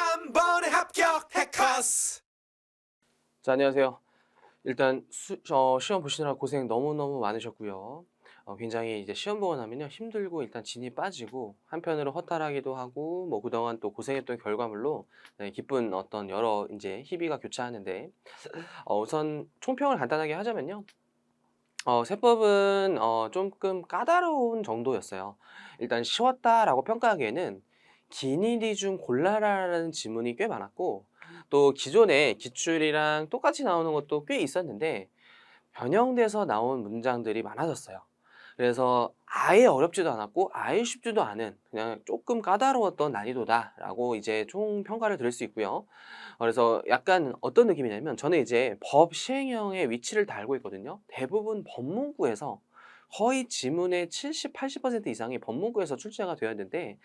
한 번에 합격 해커스. 자, 안녕하세요. 일단 시험 보시느라 고생 너무너무 많으셨고요. 굉장히 이제 시험 보고 나면요 힘들고 일단 진이 빠지고 한편으로 허탈하기도 하고 뭐 그동안 또 고생했던 결과물로 기쁜 어떤 여러 이제 희비가 교차하는데 우선 총평을 간단하게 하자면요. 세법은 조금 까다로운 정도였어요. 일단 쉬웠다라고 평가하기에는 기니디 중 골라라라는 지문이 꽤 많았고 또 기존에 기출이랑 똑같이 나오는 것도 꽤 있었는데 변형돼서 나온 문장들이 많아졌어요. 그래서 아예 어렵지도 않았고 아예 쉽지도 않은 그냥 조금 까다로웠던 난이도다라고 이제 총 평가를 드릴 수 있고요. 그래서 약간 어떤 느낌이냐면 저는 이제 법 시행령의 위치를 다 알고 있거든요. 대부분 법문구에서 거의 지문의 70, 80% 이상이 법문구에서 출제가 되었는데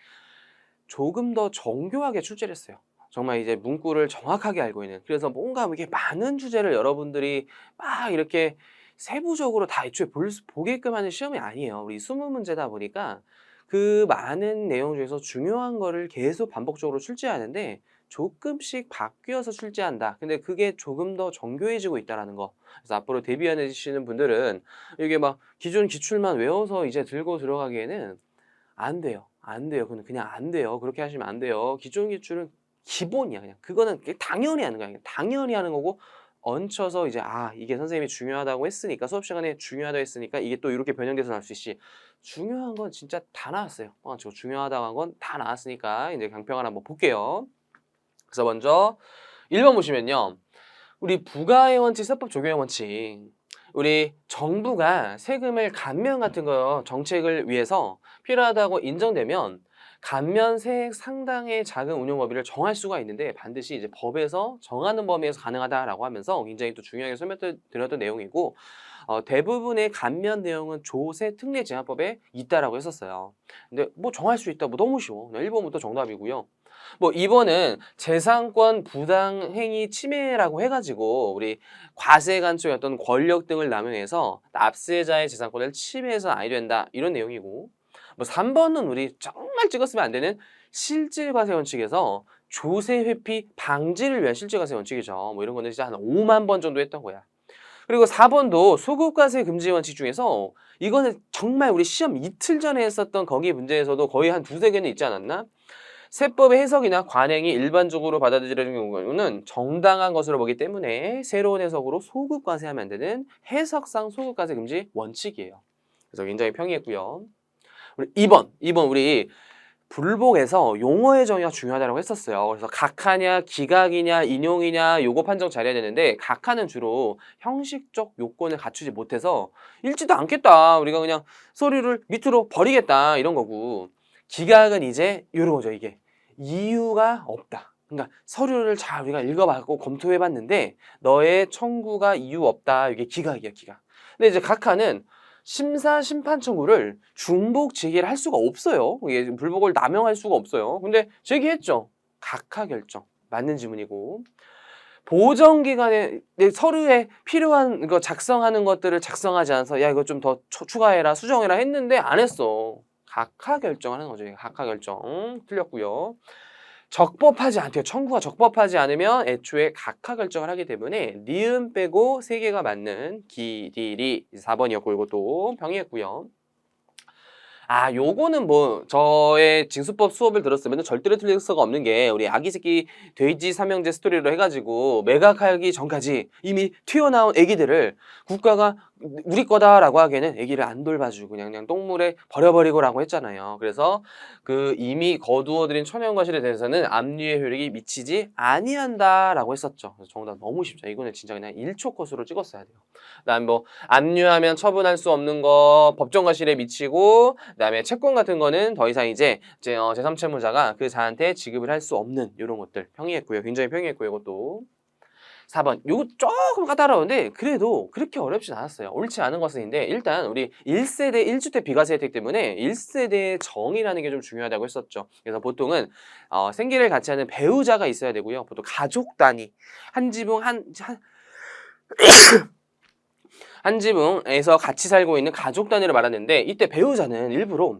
조금 더 정교하게 출제를 했어요. 정말 이제 문구를 정확하게 알고 있는. 그래서 뭔가 이게 많은 주제를 여러분들이 막 이렇게 세부적으로 다 애초에 보게끔 하는 시험이 아니에요. 우리 20문제다 보니까 그 많은 내용 중에서 중요한 거를 계속 반복적으로 출제하는데 조금씩 바뀌어서 출제한다. 근데 그게 조금 더 정교해지고 있다는 거. 그래서 앞으로 대비하시는 분들은 이게 막 기존 기출만 외워서 이제 들고 들어가기에는 안 돼요. 안 돼요. 그냥 안 돼요. 그렇게 하시면 안 돼요. 기존 기출은 기본이야. 그냥 그거는 당연히 하는 거야. 그냥 당연히 하는 거고 얹혀서 이제 이게 선생님이 중요하다고 했으니까 수업 시간에 중요하다고 했으니까 이게 또 이렇게 변형돼서 나올 수 있지. 중요한 건 진짜 다 나왔어요. 저 중요하다고 한 건 다 나왔으니까 이제 강평을 한번 볼게요. 그래서 먼저 1번 보시면요. 우리 부가의 원칙, 세법 적용의 원칙. 우리 정부가 세금을 감면 같은 거 정책을 위해서 필요하다고 인정되면 감면 세액 상당의 작은 운용 범위를 정할 수가 있는데 반드시 이제 법에서 정하는 범위에서 가능하다라고 하면서 굉장히 또 중요하게 설명드렸던 내용이고 대부분의 감면 내용은 조세 특례 제한법에 있다라고 했었어요. 근데 뭐 정할 수 있다. 뭐 너무 쉬워. 1번부터 정답이고요. 뭐 2번은 재산권 부당행위 침해라고 해가지고 우리 과세 간초의 어떤 권력 등을 남용해서 납세자의 재산권을 침해해서 아니 된다 이런 내용이고 뭐 3번은 우리 정말 찍었으면 안 되는 실질과세 원칙에서 조세 회피 방지를 위한 실질과세 원칙이죠. 뭐 이런 거는 진짜 한 5만 번 정도 했던 거야. 그리고 4번도 소급과세 금지 원칙 중에서 이거는 정말 우리 시험 이틀 전에 했었던 거기 문제에서도 거의 한 두세 개는 있지 않았나? 세법의 해석이나 관행이 일반적으로 받아들여지는 경우는 정당한 것으로 보기 때문에 새로운 해석으로 소급과세하면 안 되는 해석상 소급과세 금지 원칙이에요. 그래서 굉장히 평이했고요. 우리 2번 우리 불복에서 용어의 정의가 중요하다고 했었어요. 그래서 각하냐, 기각이냐, 인용이냐 요거 판정 잘해야 되는데 각하는 주로 형식적 요건을 갖추지 못해서 읽지도 않겠다. 우리가 그냥 서류를 밑으로 버리겠다 이런 거고 기각은 이제 이런 거죠. 이게 이유가 없다. 그러니까 서류를 잘 우리가 읽어봤고 검토해봤는데 너의 청구가 이유 없다. 이게 기각이야, 기각. 근데 이제 각하는 심사 심판 청구를 중복 제기를 할 수가 없어요. 이게 불복을 남용할 수가 없어요. 근데 제기했죠. 각하 결정 맞는 지문이고 보정 기간에 내 서류에 필요한 거 작성하는 것들을 작성하지 않아서 야 이거 좀 더 추가해라 수정해라 했는데 안 했어. 각하 결정하는 거죠. 각하 결정 틀렸고요. 적법하지 않대요. 청구가 적법하지 않으면 애초에 각하 결정을 하기 때문에 니은 빼고 3개가 맞는 기디리 4번이었고 이것도 평이했고요. 요거는 뭐 저의 징수법 수업을 들었으면 절대로 틀릴 수가 없는 게 우리 아기 새끼 돼지 삼형제 스토리로 해가지고 매각하기 전까지 이미 튀어나온 애기들을 국가가 우리 거다라고 하기에는 애기를 안 돌봐주고 그냥 똥물에 버려버리고라고 했잖아요. 그래서 그 이미 거두어들인 천연과실에 대해서는 압류의 효력이 미치지 아니한다라고 했었죠. 그래서 정답 너무 쉽죠. 이거는 진짜 그냥 1초 컷으로 찍었어야 돼요. 그다음 뭐 압류하면 처분할 수 없는 거 법정과실에 미치고 그다음에 채권 같은 거는 더 이상 이제 제3채무자가 그 자한테 지급을 할 수 없는 이런 것들 평이했고요. 굉장히 평이했고요. 이것도 4번 요거 조금 까다로운데 그래도 그렇게 어렵진 않았어요. 옳지 않은 것은인데 일단 우리 1세대 1주택 비과세 혜택 때문에 1세대의 정의라는 게 좀 중요하다고 했었죠. 그래서 보통은 생계를 같이 하는 배우자가 있어야 되고요. 보통 가족 단위 한 지붕 한 지붕에서 같이 살고 있는 가족 단위를 말하는데 이때 배우자는 일부러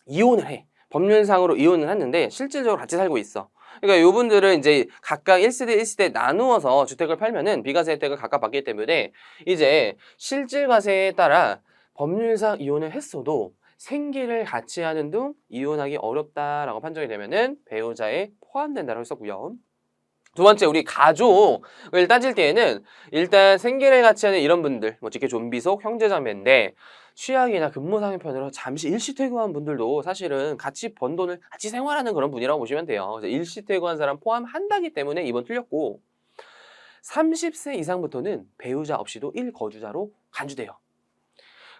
이혼을 해. 법률상으로 이혼을 했는데 실질적으로 같이 살고 있어. 그러니까 요분들을 이제 각각 1세대 1세대 나누어서 주택을 팔면은 비과세 혜택을 각각 받기 때문에 이제 실질 과세에 따라 법률상 이혼을 했어도 생계를 같이 하는 등 이혼하기 어렵다라고 판정이 되면은 배우자에 포함된다고 했었고요. 두 번째, 우리 가족을 따질 때에는 일단 생계를 같이 하는 이런 분들, 뭐 직계 좀비속, 형제자매인데 취약이나 근무상여편으로 잠시 일시퇴근한 분들도 사실은 같이 번 돈을 같이 생활하는 그런 분이라고 보시면 돼요. 그래서 일시퇴근한 사람 포함한다기 때문에 이번 틀렸고 30세 이상부터는 배우자 없이도 1거주자로 간주돼요.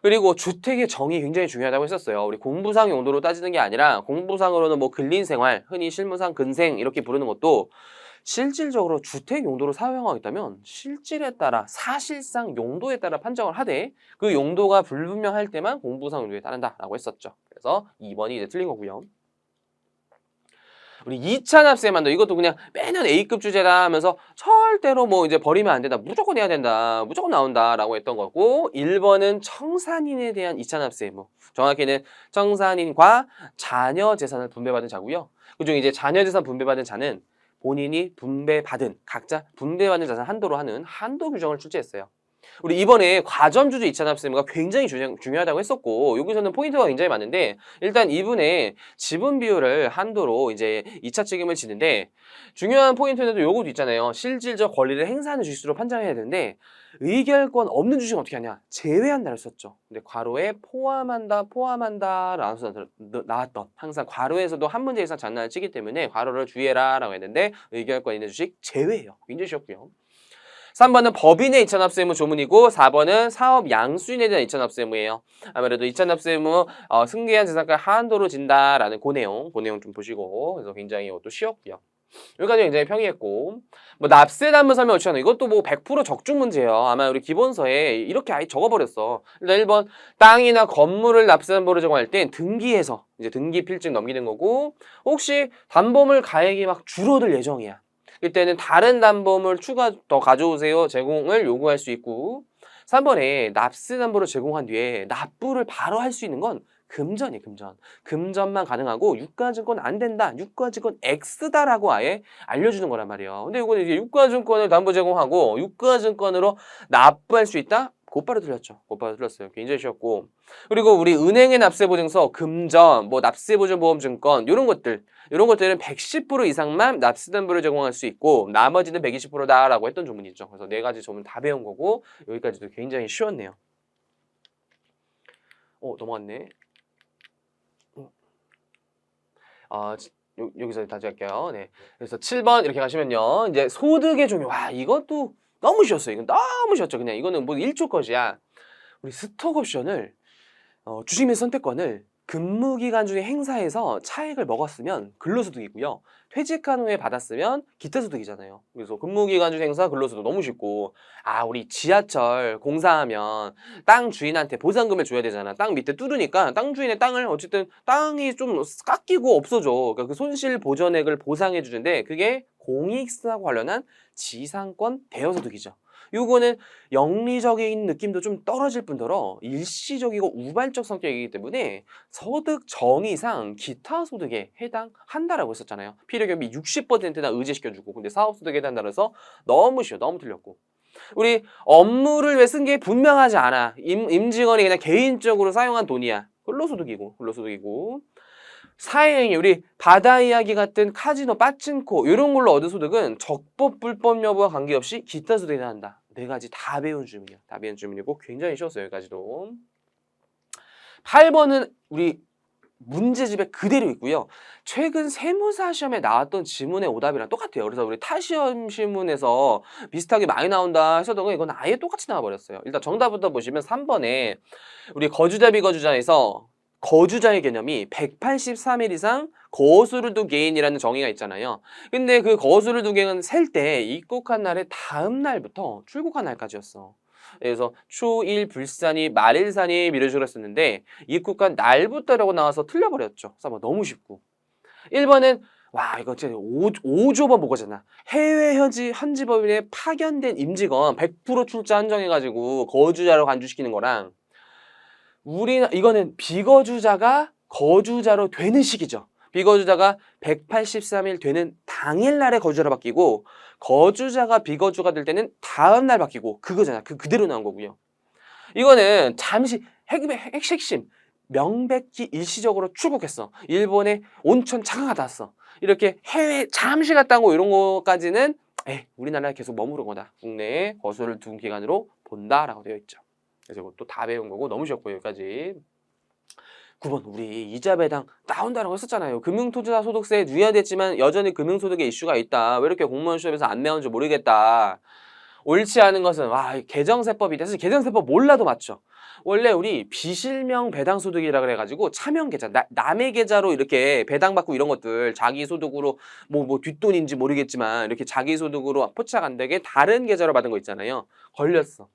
그리고 주택의 정의 굉장히 중요하다고 했었어요. 우리 공부상 용도로 따지는 게 아니라 공부상으로는 뭐 근린생활, 흔히 실무상 근생 이렇게 부르는 것도 실질적으로 주택 용도로 사용하고 있다면 실질에 따라 사실상 용도에 따라 판정을 하되 그 용도가 불분명할 때만 공부상 용도에 따른다라고 했었죠. 그래서 2번이 이제 틀린 거고요. 우리 2차 납세만도 이것도 그냥 매년 A급 주제다 하면서 절대로 뭐 이제 버리면 안 된다. 무조건 해야 된다. 무조건 나온다라고 했던 거고 1번은 청산인에 대한 2차 납세 뭐 정확히는 청산인과 자녀 재산을 분배받은 자고요. 그중 이제 자녀 재산 분배받은 자는 본인이 분배받은 각자 분배받은 자산 한도로 하는 한도 규정을 출제했어요. 우리 이번에 과점주주 2차 납세가 굉장히 중요하다고 했었고 여기서는 포인트가 굉장히 많은데 일단 이분의 지분 비율을 한도로 이제 2차 책임을 지는데 중요한 포인트는 또 요것도 있잖아요. 실질적 권리를 행사하는 주식수로 판정해야 되는데 의결권 없는 주식은 어떻게 하냐? 제외한다를 썼죠. 근데 괄호에 포함한다 라면서 나왔던 항상 괄호에서도 한 문제 이상 장난을 치기 때문에 괄호를 주의해라 라고 했는데 의결권 있는 주식 제외해요. 굉장히 쉬웠고요. 3번은 법인의 2차 납세 의무 조문이고 4번은 사업 양수인에 대한 2차 납세 의무예요. 아무래도 2차 납세 의무 승계한 재산가 한도로 진다라는 그 내용 좀 보시고 그래서 굉장히 이것도 쉬웠고요. 여기까지 굉장히 평이했고 뭐 납세 담보 설명 5,000원 이것도 뭐 100% 적중 문제예요. 아마 우리 기본서에 이렇게 아예 적어버렸어. 일단 1번 땅이나 건물을 납세 담보로 제공할 땐 등기해서 이제 등기 필증 넘기는 거고 혹시 담보물 가액이 막 줄어들 예정이야. 이때는 다른 담보물 추가 더 가져오세요 제공을 요구할 수 있고 3번에 납세 담보를 제공한 뒤에 납부를 바로 할 수 있는 건 금전이 금전만 가능하고 유가증권 안 된다. 유가증권 X다라고 아예 알려주는 거란 말이에요. 근데 이거는 이제 유가증권을 담보 제공하고 유가증권으로 납부할 수 있다? 곧바로 틀렸죠. 곧바로 틀렸어요. 굉장히 쉬웠고 그리고 우리 은행의 납세보증서, 금전, 뭐 납세보증보험증권 이런 것들은 110% 이상만 납세담보를 제공할 수 있고 나머지는 120%다라고 했던 조문이죠. 그래서 4가지 조문 다 배운 거고 여기까지도 굉장히 쉬웠네요. 넘어갔네. 여기서 다시 할게요. 네. 그래서 7번 이렇게 가시면요. 이제 소득의 종류. 와, 이것도 너무 쉬웠어요. 이건 너무 쉬웠죠. 그냥 이거는 뭐 1조 것이야. 우리 스톡 옵션을 주식 및 선택권을 근무기간 중에 행사해서 차익을 먹었으면 근로소득이고요. 퇴직한 후에 받았으면 기타소득이잖아요. 그래서 근무기간 중 행사 근로소득 너무 쉽고 우리 지하철 공사하면 땅 주인한테 보상금을 줘야 되잖아. 땅 밑에 뚫으니까 땅 주인의 땅을 어쨌든 땅이 좀 깎이고 없어져. 그러니까 그 손실 보전액을 보상해 주는데 그게 공익사하고 관련한 지상권 대여소득이죠. 요거는 영리적인 느낌도 좀 떨어질 뿐더러 일시적이고 우발적 성격이기 때문에 소득 정의상 기타 소득에 해당한다라고 했었잖아요. 필요경비 60%나 의제시켜주고 근데 사업소득에 해당한다고 해서 너무 쉬워. 너무 틀렸고 우리 업무를 왜 쓴 게 분명하지 않아. 임직원이 그냥 개인적으로 사용한 돈이야. 근로소득이고 사행위, 우리 바다 이야기 같은 카지노, 빠친코 이런 걸로 얻은 소득은 적법, 불법 여부와 관계없이 기타 소득에 해당한다. 4가지 다 배운 질문이야. 다 배운 질문이고 굉장히 쉬웠어요. 여기까지도. 8번은 우리 문제집에 그대로 있고요. 최근 세무사 시험에 나왔던 지문의 오답이랑 똑같아요. 그래서 우리 타시험 신문에서 비슷하게 많이 나온다 했었던 건 이건 아예 똑같이 나와버렸어요. 일단 정답부터 보시면 3번에 우리 거주자 비거주자에서 거주자의 개념이 183일 이상 거수를 둔 개인이라는 정의가 있잖아요. 근데 그 거수를 둔 개인은 셀 때 입국한 날의 다음 날부터 출국한 날까지였어. 그래서 초일 불산이 말일산이 미뤄주기로 했었는데 입국한 날부터라고 나와서 틀려버렸죠. 3번 너무 쉽고 1번은 와 이거 진짜 5조번 보고잖아. 해외 현지 법인에 파견된 임직원 100% 출자 한정해가지고 거주자로 간주시키는 거랑 이거는 비거주자가 거주자로 되는 시기죠. 비거주자가 183일 되는 당일날에 거주자로 바뀌고 거주자가 비거주가 될 때는 다음날 바뀌고 그거잖아. 그대로 나온 거고요. 이거는 잠시 핵심 명백히 일시적으로 출국했어. 일본에 온천 잠깐 갔다 왔어. 이렇게 해외 잠시 갔다 온 거 이런 거까지는 우리나라에 계속 머무른 거다. 국내에 거주를 둔 기간으로 본다라고 되어 있죠. 그래서 이것도 다 배운 거고 너무 쉬웠고 여기까지. 9번 우리 이자 배당 나온다라고 했었잖아요. 금융투자 소득세에 누연됐지만 여전히 금융소득에 이슈가 있다. 왜 이렇게 공무원 시험에서 안 나온지 모르겠다. 옳지 않은 것은 계정세법이 돼서 계정세법 몰라도 맞죠. 원래 우리 비실명 배당소득이라 그래가지고 차명 계좌 남의 계좌로 이렇게 배당받고 이런 것들 자기 소득으로 뭐 뒷돈인지 모르겠지만 이렇게 자기 소득으로 포착 안 되게 다른 계좌로 받은 거 있잖아요. 걸렸어.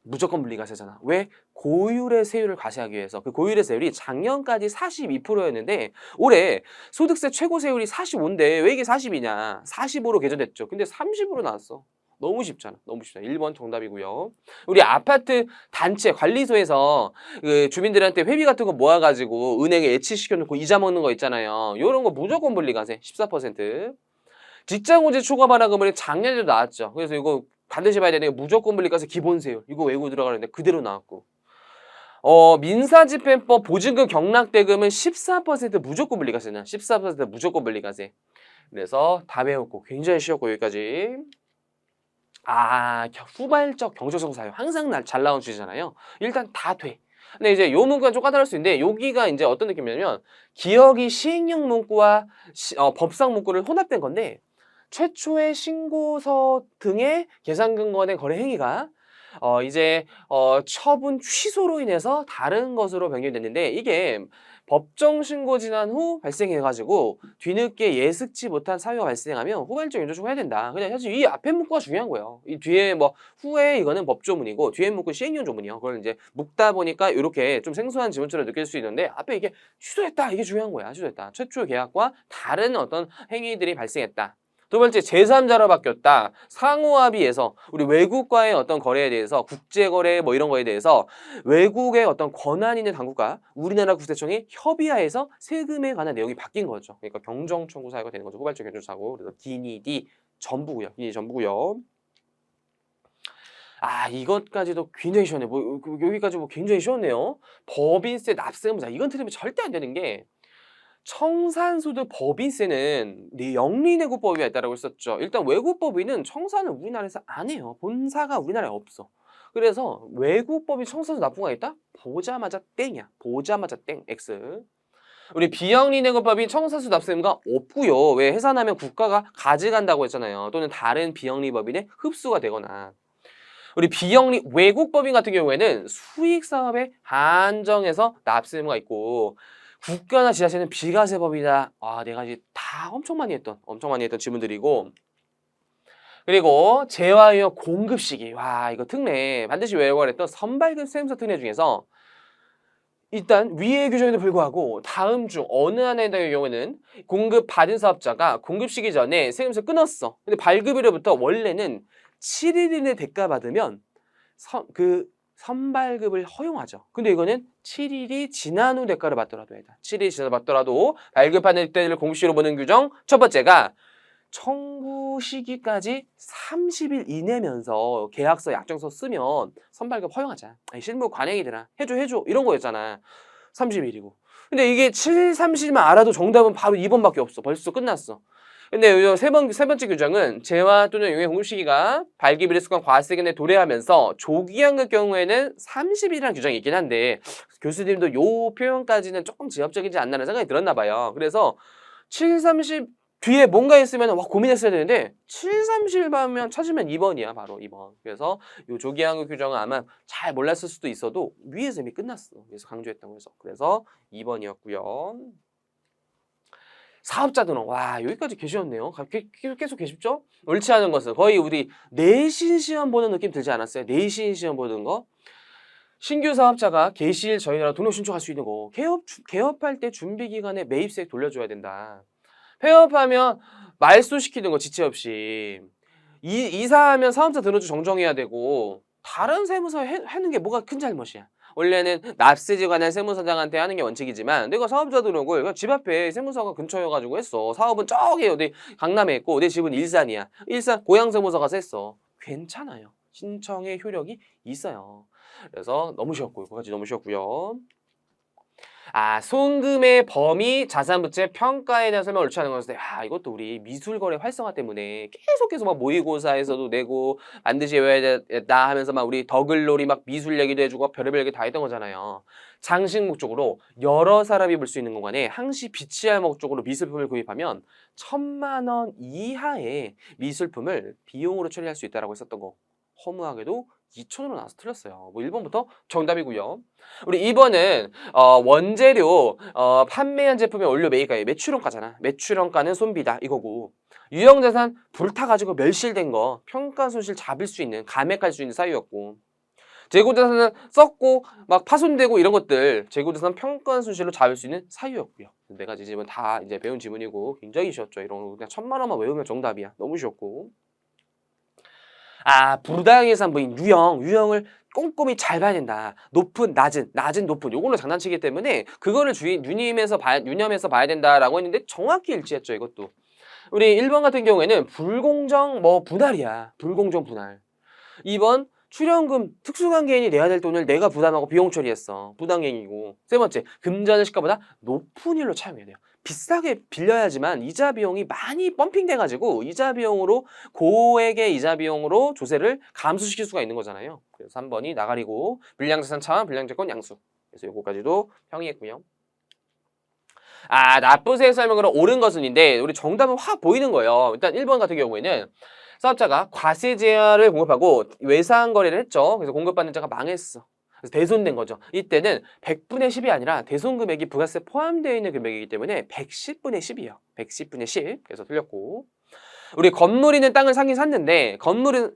무조건 분리과세잖아. 왜? 고율의 세율을 과세하기 위해서. 그 고율의 세율이 작년까지 42%였는데 올해 소득세 최고 세율이 45인데 왜 이게 40이냐? 45로 개정됐죠. 근데 30으로 나왔어. 너무 쉽잖아. 너무 쉽잖아. 1번 정답이고요. 우리 아파트 단체 관리소에서 그 주민들한테 회비 같은 거 모아가지고 은행에 예치시켜놓고 이자 먹는 거 있잖아요. 이런 거 무조건 분리과세 14%. 직장고지 초과 반환금은 작년에도 나왔죠. 그래서 이거 반드시 봐야 되는 게 무조건 분리과세 기본세율. 이거 외고 들어가는데 그대로 나왔고. 민사집행법 보증금 경락대금은 14% 무조건 분리과세는 14% 무조건 분리과세. 그래서 다 배웠고 굉장히 쉬웠고 여기까지. 후발적 경제성 사유 항상 잘 나온 주제잖아요. 일단 다 돼. 근데 이제 요 문구가 좀 까다로울 수 있는데 여기가 이제 어떤 느낌이냐면 기억이 시행령 문구와 법상 문구를 혼합된 건데 최초의 신고서 등의 계산근거된 거래 행위가 이제 처분 취소로 인해서 다른 것으로 변경이 됐는데 이게 법정 신고 지난 후 발생해가지고 뒤늦게 예측치 못한 사유가 발생하면 후발적 연조 청구해야 된다. 그냥 사실 이 앞에 문구가 중요한 거예요. 이 뒤에 후에 이거는 법조문이고 뒤에 문구 시행령 조문이요. 그걸 이제 묶다 보니까 이렇게 좀 생소한 지문처럼 느낄 수 있는데 앞에 이게 취소했다 이게 중요한 거야. 취소했다. 최초 계약과 다른 어떤 행위들이 발생했다. 두 번째, 제3자로 바뀌었다. 상호합의에서 우리 외국과의 어떤 거래에 대해서 국제거래 이런 거에 대해서 외국의 어떤 권한 있는 당국과 우리나라 국세청이 협의하에서 세금에 관한 내용이 바뀐 거죠. 그러니까 경정 청구 사유가 되는 거죠. 후발적 경정 사고. 그래서 기니디 전부고요. 기니디 전부고요. 이것까지도 굉장히 쉬웠네. 여기까지 굉장히 쉬웠네요. 법인세 납세의무자. 이건 틀리면 절대 안 되는 게 청산소득 법인세는 영리내구법이 있다라고 했었죠. 일단 외국법인은 청산을 우리나라에서 안 해요. 본사가 우리나라에 없어. 그래서 외국법인 청산소 납부가 있다? 보자마자 땡이야. 보자마자 땡. X. 우리 비영리내구법인 청산소 납세 의무가 없고요. 왜? 해산하면 국가가 가져간다고 했잖아요. 또는 다른 비영리법인에 흡수가 되거나. 우리 비영리 외국법인 같은 경우에는 수익사업에 한정해서 납세 의무가 있고 국가나 지자체는 비과세법이다. 내가 이제 다 엄청 많이 했던 지문들이고 그리고 재화유업 공급 시기. 이거 특례 반드시 외워야 했던 선발급 세무서 특례 중에서 일단 위의 규정에도 불구하고 다음 중 어느 하나에 해당의 경우에는 공급 받은 사업자가 공급 시기 전에 세무서 끊었어. 근데 발급일로부터 원래는 7일 이내 대가 받으면 선발급을 허용하죠. 근데 이거는 7일이 지난 후 대가를 받더라도 해다. 7일이 지나서 받더라도 발급하는 때를 공시로 보는 규정 첫 번째가 청구 시기까지 30일 이내면서 계약서 약정서 쓰면 선발급 허용하자. 실무 관행이더라. 해줘 이런 거였잖아. 30일이고. 근데 이게 7, 30일만 알아도 정답은 바로 2번밖에 없어. 벌써 끝났어. 근데 세 번째 규정은 재화 또는 용의 공급 시기가 발기비례 수감 과세기 내에 도래하면서 조기환급 경우에는 30일이라는 규정이 있긴 한데 교수님도 요 표현까지는 조금 지엽적이지 않나라는 생각이 들었나 봐요. 그래서 7, 30 뒤에 뭔가 있으면 고민했어야 되는데 7, 30일만 찾으면 2번이야. 바로 2번. 그래서 요 조기환급 규정은 아마 잘 몰랐을 수도 있어도 위에서 이미 끝났어. 그래서 강조했던 거죠. 그래서 2번이었고요. 사업자 등록. 여기까지 계셨네요. 계속 계십죠? 옳지 않은 것은 거의 우리 내신 시험 보는 느낌 들지 않았어요? 내신 시험 보는 거. 신규 사업자가 개시일 전이라 등록 신청할 수 있는 거. 개업할 때 준비기간에 매입세액 돌려줘야 된다. 폐업하면 말소시키는 거 지체 없이. 이사하면 사업자 등록주 정정해야 되고 다른 세무서 하는 게 뭐가 큰 잘못이야. 원래는 납세지 관할 세무서장한테 하는 게 원칙이지만 내가 사업자 등록을 그냥 집 앞에 세무서가 근처여가지고 했어. 사업은 저기 어디 강남에 있고 내 집은 일산이야. 일산 고향세무서 가서 했어. 괜찮아요. 신청의 효력이 있어요. 그래서 너무 쉬웠고 이거까지 너무 쉬웠고요. 송금의 범위 자산부채 평가에 대한 설명을 옳지 않은 것인데 이것도 우리 미술거래 활성화 때문에 계속해서 막 모의고사에서도 내고 반드시 외워야 된다 하면서 막 우리 더글놀이 막 미술 얘기도 해주고 별의별 얘기 다 했던 거잖아요. 장식 목적으로 여러 사람이 볼 수 있는 공간에 항시 비치할 목적으로 미술품을 구입하면 1,000만 원 이하의 미술품을 비용으로 처리할 수 있다라고 했었던 거. 허무하게도 2,000으로 나와서 틀렸어요. 뭐 1번부터 정답이고요. 우리 2번은 원재료 판매한 제품의 원료 매입가액 매출원가잖아. 매출원가는 손비다 이거고 유형자산 불타가지고 멸실된 거 평가손실 잡을 수 있는 감액할 수 있는 사유였고 재고자산은 썩고 막 파손되고 이런 것들 재고자산 평가손실로 잡을 수 있는 사유였고요. 네 가지 지문 다 이제 배운 지문이고 굉장히 쉬웠죠. 이런 거 그냥 1,000만 원만 외우면 정답이야. 너무 쉬웠고 부당해산부인 유형을 꼼꼼히 잘 봐야 된다. 높은, 낮은, 높은 요걸로 장난치기 때문에 그거를 유념해서 봐야 된다라고 했는데 정확히 일치했죠. 이것도. 우리 1번 같은 경우에는 불공정 분할이야. 불공정 분할. 2번 출연금 특수관계인이 내야 될 돈을 내가 부담하고 비용 처리했어. 부당행위고. 세 번째, 금전을 시가보다 높은 일로 차용해야 돼요. 비싸게 빌려야지만 이자 비용이 많이 펌핑돼가지고 이자 비용으로 고액의 이자 비용으로 조세를 감수시킬 수가 있는 거잖아요. 그래서 3번이 나가리고 불량자산 차환, 불량채권 양수. 그래서 요거까지도 평이했고요. 납부세 설명으로 옳은 것은인데 우리 정답은 확 보이는 거예요. 일단 1번 같은 경우에는 사업자가 과세 제한을 공급하고 외상 거래를 했죠. 그래서 공급받는 자가 망했어. 그래서 대손된 거죠. 이때는 100분의 10이 아니라 대손 금액이 부가세 포함되어 있는 금액이기 때문에 110분의 10이에요. 110분의 10. 그래서 틀렸고. 우리 건물 있는 땅을 사긴 샀는데 건물은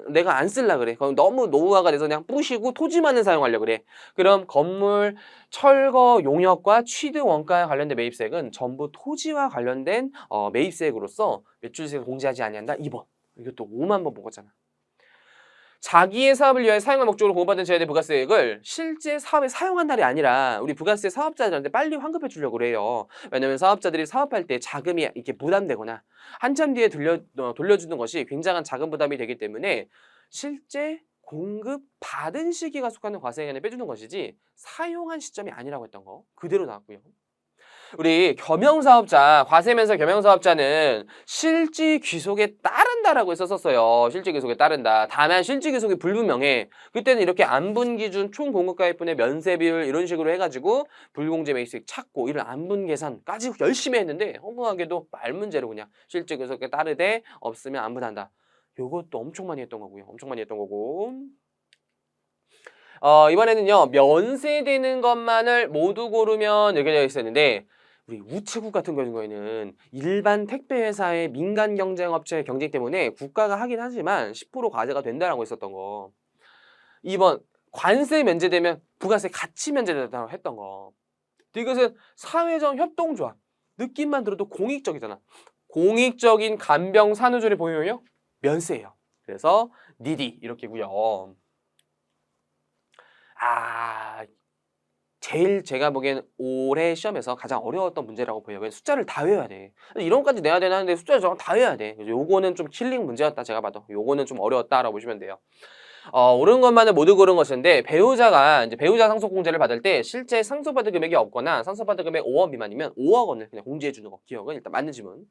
내가 안 쓸라 그래. 그럼 너무 노후화가 돼서 그냥 부시고 토지만을 사용하려 그래. 그럼 건물 철거 용역과 취득 원가에 관련된 매입세액은 전부 토지와 관련된 매입세액으로서 매출세액을 공제하지 아니한다. 2번. 이것도 5만 번 보고잖아. 자기의 사업을 위해 사용할 목적으로 공급받은 제한의 부가세액을 실제 사업에 사용한 날이 아니라 우리 부가세 사업자들한테 빨리 환급해 주려고 그래요. 왜냐면 사업자들이 사업할 때 자금이 이렇게 부담되거나 한참 뒤에 돌려주는 것이 굉장한 자금 부담이 되기 때문에 실제 공급 받은 시기가 속하는 과세액에 빼주는 것이지 사용한 시점이 아니라고 했던 거 그대로 나왔고요. 우리 겸용사업자, 과세면서 겸용사업자는 실지 귀속에 따른다라고 했었어요. 실지 귀속에 따른다. 다만 실지 귀속이 불분명해. 그때는 이렇게 안분 기준 총 공급가액분의 면세 비율 이런 식으로 해가지고 불공제 매입세액 찾고 이런 안분 계산까지 열심히 했는데 허무하게도 말 문제로 그냥 실지 귀속에 따르되 없으면 안분한다. 요것도 엄청 많이 했던 거고요. 엄청 많이 했던 거고. 이번에는요 면세되는 것만을 모두 고르면 이렇게 되어 있었는데 우리 우체국 같은 경우에는 일반 택배회사의 민간 경쟁업체의 경쟁 때문에 국가가 하긴 하지만 10% 과세가 된다라고 했었던 거. 2번 관세 면제되면 부가세 같이 면제된다고 했던 거. 이것은 사회적 협동조합. 느낌만 들어도 공익적이잖아. 공익적인 간병 산후조리 보유요 면세예요. 그래서 니디 이렇게고요. 제일 제가 보기엔 올해 시험에서 가장 어려웠던 문제라고 보여요. 왜 숫자를 다 외워야 돼. 이런 것까지 내야 되는데 숫자를 다 외워야 돼. 그래서 요거는 좀 킬링 문제였다 제가 봐도. 요거는 좀 어려웠다라고 보시면 돼요. 옳은 것만을 모두 고른 것인데 배우자가 이제 배우자 상속공제를 받을 때 실제 상속받을 금액이 없거나 상속받을 금액 5억 미만이면 5억 원을 그냥 공제해 주는 거. 기억은 일단 맞는 지문.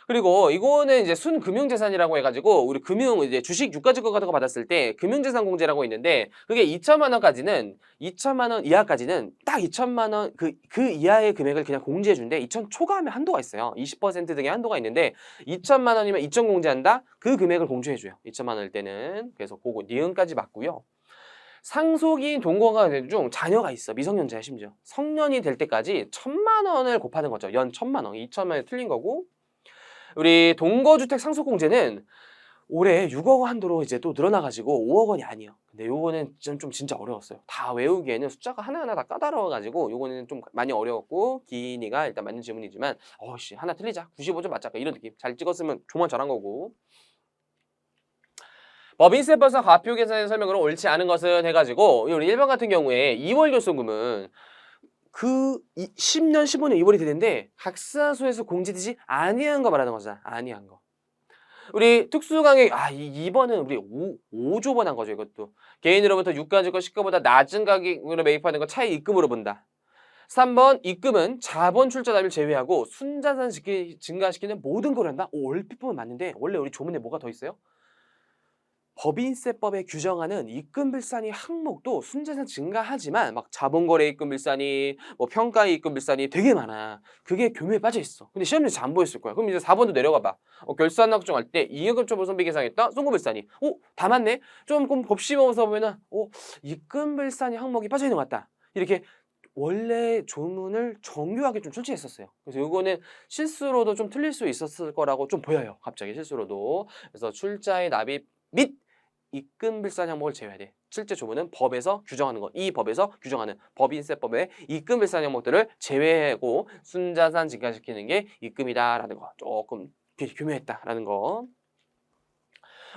그리고 이거는 이제 순금융재산이라고 해가지고 우리 이제 주식 유가증권 같은 거 받았을 때 금융재산 공제라고 있는데 그게 2천만 원까지는 2천만 원 이하까지는 딱 2천만 원 그 이하의 금액을 그냥 공제해준대. 2천 초과하면 한도가 있어요. 20% 등의 한도가 있는데 2천만 원이면 2천 공제한다. 그 금액을 공제해줘요. 2천만 원일 때는. 그래서 그거 니은까지 맞고요. 상속인 동거가 된 중 자녀가 있어. 미성년자야 심지어. 성년이 될 때까지 1,000만 원을 곱하는 거죠. 연 1,000만 원. 2천만 원이 틀린 거고. 우리 동거주택 상속공제는 올해 6억 원 한도로 이제 또 늘어나가지고 5억 원이 아니에요. 근데 요거는 좀 진짜 어려웠어요. 다 외우기에는 숫자가 하나하나 다 까다로워가지고 요거는 좀 많이 어려웠고 기니가 일단 맞는 질문이지만 하나 틀리자. 95점 맞자. 이런 느낌. 잘 찍었으면 조만 잘한 거고. 법인세법상 과표 계산의 설명으로 옳지 않은 것은 해가지고 우리 1번 같은 경우에 2월 결손금은 그 10년, 15년 2월이 되는데 각사소에서 공제되지 아니한 거 말하는 거잖아. 아니한 거. 우리 특수강의 2번은 우리 5조번 한 거죠. 이것도 개인으로부터 유가증권 시가보다 낮은 가격으로 매입하는 거 차익 입금으로 본다. 3번 입금은 자본 출자 답일 제외하고 순자산 증가시키는 모든 걸 한다. 얼핏 보면 맞는데 원래 우리 조문에 뭐가 더 있어요? 법인세법에 규정하는 입금빌산이 항목도 순자산 증가하지만 막 자본거래 입금빌산이 뭐 평가의 입금빌산이 되게 많아. 그게 교묘에 빠져 있어. 근데 시험지 잘 안 보였을 거야. 그럼 이제 4번도 내려가 봐. 결산 확정할 때 이해금처분 선비 계상했다. 송고빌산이. 다 맞네. 조금 곱씹어서 보면은 입금빌산이 항목이 빠져 있는 것 같다. 이렇게 원래 조문을 정교하게 좀 출제했었어요. 그래서 이거는 실수로도 좀 틀릴 수 있었을 거라고 좀 보여요. 갑자기 실수로도. 그래서 출자의 납입 및 입금빌산 항목을 제외해야 돼. 실제 조문은 법에서 규정하는 것, 이 법에서 규정하는 법인세법의 입금빌산 항목들을 제외하고 순자산 증가시키는 게 입금이다라는 거 조금 교묘했다라는 거.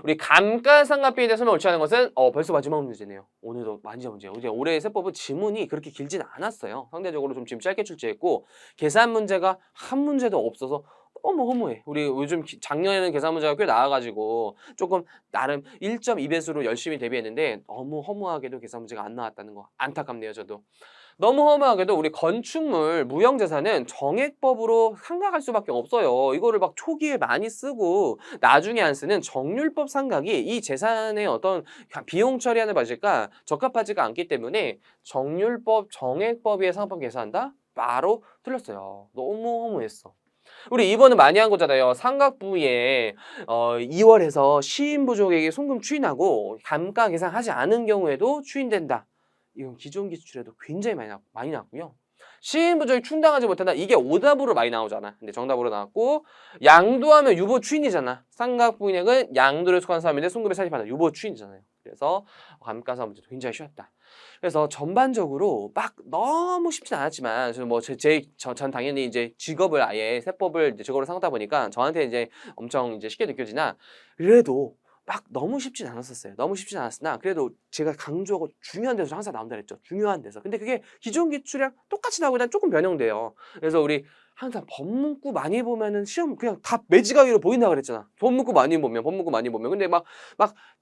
우리 감가상각비에 대해 설명 옳지 않은 것은 벌써 마지막 문제네요. 오늘도 마지막 문제예요. 이제 올해 세법은 지문이 그렇게 길진 않았어요. 상대적으로 좀 지금 짧게 출제했고 계산 문제가 한 문제도 없어서 너무 허무해. 우리 요즘 작년에는 계산 문제가 꽤 나와가지고 조금 나름 1.2배수로 열심히 대비했는데 너무 허무하게도 계산 문제가 안 나왔다는 거 안타깝네요. 저도. 너무 허무하게도 우리 건축물 무형재산은 정액법으로 상각할 수밖에 없어요. 이거를 막 초기에 많이 쓰고 나중에 안 쓰는 정률법 상각이 이 재산의 어떤 비용 처리하는 방식과 적합하지가 않기 때문에 정률법, 정액법에 상각법 계산한다? 바로 틀렸어요. 너무 허무했어. 우리 2번은 많이 한 거잖아요. 상각 부위에 2월에서 시인 부족에게 송금 추인하고 감가 계산하지 않은 경우에도 추인된다. 이건 기존 기출에도 굉장히 많이 나왔고요. 시인 부족이 충당하지 못한다. 이게 오답으로 많이 나오잖아. 근데 정답으로 나왔고 양도하면 유보 추인이잖아. 상각 부인액은 양도를 속한 사람인데 송금에 사입한다. 유보 추인이잖아요. 그래서 감가상 문제도 굉장히 쉬웠다. 그래서 전반적으로 막 너무 쉽진 않았지만 전 당연히 이제 직업을 아예 세법을 이제 직업으로 삼다 보니까 저한테 이제 엄청 이제 쉽게 느껴지나 그래도 막 너무 쉽진 않았었어요. 너무 쉽진 않았으나 그래도 제가 강조하고 중요한 데서 항상 나온다 그랬죠. 중요한 데서. 근데 그게 기존 기출이랑 똑같이 나오고 난 조금 변형돼요. 그래서 우리 항상 법문구 많이 보면은 시험 그냥 다 매지가위로 보인다 그랬잖아. 법문구 많이 보면. 근데 막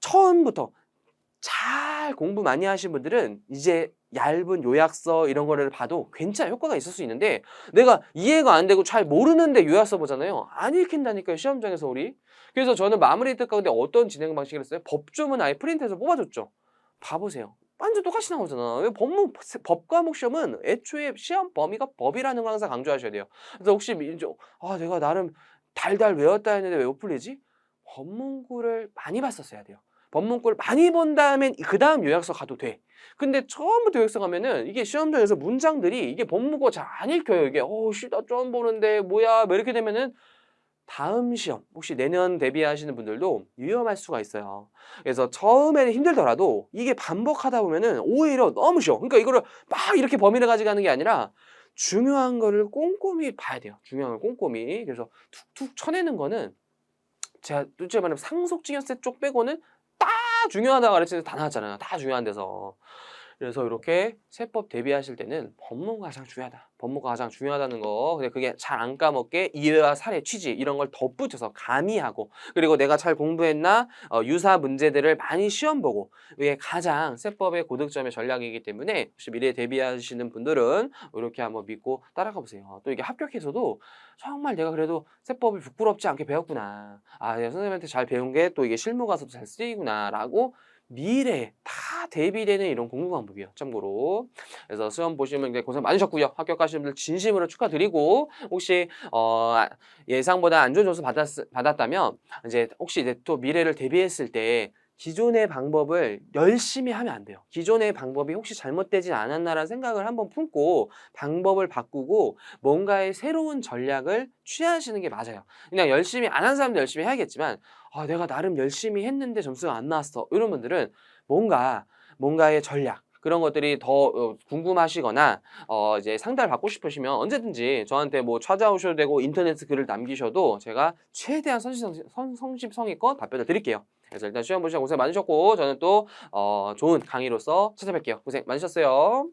처음부터 잘 공부 많이 하신 분들은 이제 얇은 요약서 이런 거를 봐도 괜찮아 효과가 있을 수 있는데 내가 이해가 안 되고 잘 모르는데 요약서 보잖아요. 안 읽힌다니까요 시험장에서 우리. 그래서 저는 마무리 뜻 가운데 어떤 진행 방식을 했어요? 법조문 아예 프린트해서 뽑아줬죠. 봐보세요. 완전 똑같이 나오잖아. 왜 법 과목 시험은 애초에 시험 범위가 법이라는 걸 항상 강조하셔야 돼요. 그래서 혹시 내가 나름 달달 외웠다 했는데 왜 못 풀리지? 법문구를 많이 봤었어야 돼요. 법문구를 많이 본 다음엔 그 다음 요약서 가도 돼. 근데 처음부터 요약서 가면은 이게 시험장에서 문장들이 이게 법문구가 잘 안 읽혀요. 이게 나 처음 보는데 뭐야 뭐 이렇게 되면은 다음 시험 혹시 내년 대비하시는 분들도 위험할 수가 있어요. 그래서 처음에는 힘들더라도 이게 반복하다 보면은 오히려 너무 쉬워. 그러니까 이거를 막 이렇게 범위를 가져가는 게 아니라 중요한 거를 꼼꼼히 봐야 돼요. 중요한 걸 꼼꼼히. 그래서 툭툭 쳐내는 거는 제가 솔직히 말하면 상속증여세 쪽 빼고는 다 중요하다고 가르치는 다 나왔잖아요. 다 중요한 데서. 그래서 이렇게 세법 대비하실 때는 법문가 가장 중요하다. 법문가 가장 중요하다는 거. 근데 그게 잘 안 까먹게 이해와 사례, 취지 이런 걸 덧붙여서 가미하고 그리고 내가 잘 공부했나 유사 문제들을 많이 시험 보고 이게 가장 세법의 고득점의 전략이기 때문에 혹시 미래에 대비하시는 분들은 이렇게 한번 믿고 따라가 보세요. 또 이게 합격해서도 정말 내가 그래도 세법을 부끄럽지 않게 배웠구나. 내가 선생님한테 잘 배운 게 또 이게 실무 가서도 잘 쓰이구나라고 미래에 다 대비되는 이런 공부 방법이에요. 참고로. 그래서 시험 보시면 이제 고생 많으셨고요. 합격하신 분들 진심으로 축하드리고 혹시 예상보다 안 좋은 점수 받았다면 이제 혹시 이제 또 미래를 대비했을 때 기존의 방법을 열심히 하면 안 돼요. 기존의 방법이 혹시 잘못되지 않았나라는 생각을 한번 품고 방법을 바꾸고 뭔가의 새로운 전략을 취하시는 게 맞아요. 그냥 열심히 안 한 사람도 열심히 해야겠지만 내가 나름 열심히 했는데 점수가 안 나왔어. 이런 분들은 뭔가의 전략 그런 것들이 더 궁금하시거나 이제 상담을 받고 싶으시면 언제든지 저한테 뭐 찾아오셔도 되고 인터넷 글을 남기셔도 제가 최대한 성심성의껏 답변을 드릴게요. 그래서 일단 시험 보시느라 고생 많으셨고 저는 또 좋은 강의로서 찾아뵐게요. 고생 많으셨어요.